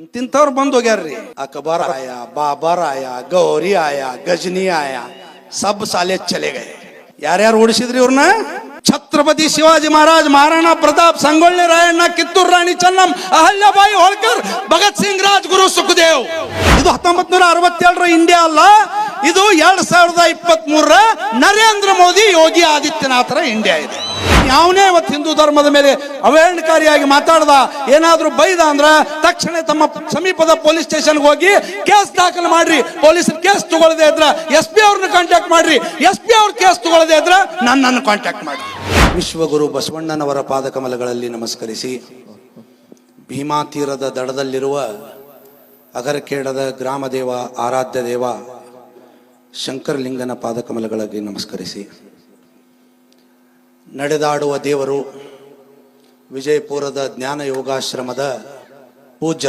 ಎಂತಿಂತವ್ರು ಬಂದು ಹೋಗ್ಯಾರ್ರಿ. ಅಕಬರ್ ಆಯ, ಬಾಬರ್ ಆಯ, ಗೌರಿ ಆಯ, ಗಜನಿ ಆಯ, ಸಬ್ ಸಾಲೆ ಚಲೆ ಗए. ಯಾರ್ಯಾರು ಓಡಿಸಿದ್ರಿ ಇವ್ರನ್ನ? ಛತ್ರಪತಿ ಶಿವಾಜಿ ಮಹಾರಾಜ್, ಮಹಾರಾಣಾ ಪ್ರತಾಪ್, ಸಂಗೊಳ್ಳಿ ರಾಯಣ್ಣ, ಕಿತ್ತೂರು ರಾಣಿ ಚೆನ್ನಮ್ಮ, ಅಹಲ್ಯಾಬಾಯಿ ಹೋಳ್ಕರ್, ಭಗತ್ ಸಿಂಗ್, ರಾಜ್ಗುರು, ಸುಖದೇವ್. ಇದು 1967ರ ಇಂಡಿಯಾ ಅಲ್ಲ, ಇದು 2023ರ ನರೇಂದ್ರ ಮೋದಿ, ಯೋಗಿ ಆದಿತ್ಯನಾಥರ ಇಂಡಿಯಾ ಇದೆ. ಯಾವನೇ ಇವತ್ತು ಹಿಂದೂ ಧರ್ಮದ ಮೇಲೆ ಅವಹೇಳನಕಾರಿಯಾಗಿ ಮಾತಾಡ್ದ, ಏನಾದ್ರೂ ಬೈದ ಅಂದ್ರ ತಕ್ಷಣ ತಮ್ಮ ಸಮೀಪದ ಪೊಲೀಸ್ ಸ್ಟೇಷನ್ಗೆ ಹೋಗಿ ಕೇಸ್ ದಾಖಲು ಮಾಡ್ರಿ. ಪೊಲೀಸರು ಕೇಸ್ ತಗೊಳ್ಳದೆ ಇದ್ರ SP ಅವ್ರನ್ನ ಕಾಂಟ್ಯಾಕ್ಟ್ ಮಾಡ್ರಿ. SP ಅವ್ರ ಕೇಸ್ ತಗೊಳ್ಳದೆ ಇದ್ರ ನನ್ನನ್ನು ಕಾಂಟ್ಯಾಕ್ಟ್ ಮಾಡಿ. ವಿಶ್ವಗುರು ಬಸವಣ್ಣನವರ ಪಾದಕಮಲಗಳಲ್ಲಿ ನಮಸ್ಕರಿಸಿ, ಭೀಮಾ ತೀರದ ದಡದಲ್ಲಿರುವ ಅಗರಕೇಡದ ಗ್ರಾಮ ದೇವ, ಆರಾಧ್ಯ ದೇವ ಶಂಕರಲಿಂಗನ ಪಾದಕಮಲಗಳಿಗೆ ನಮಸ್ಕರಿಸಿ, ನಡೆದಾಡುವ ದೇವರು ವಿಜಯಪುರದ ಜ್ಞಾನ ಯೋಗಾಶ್ರಮದ ಪೂಜ್ಯರು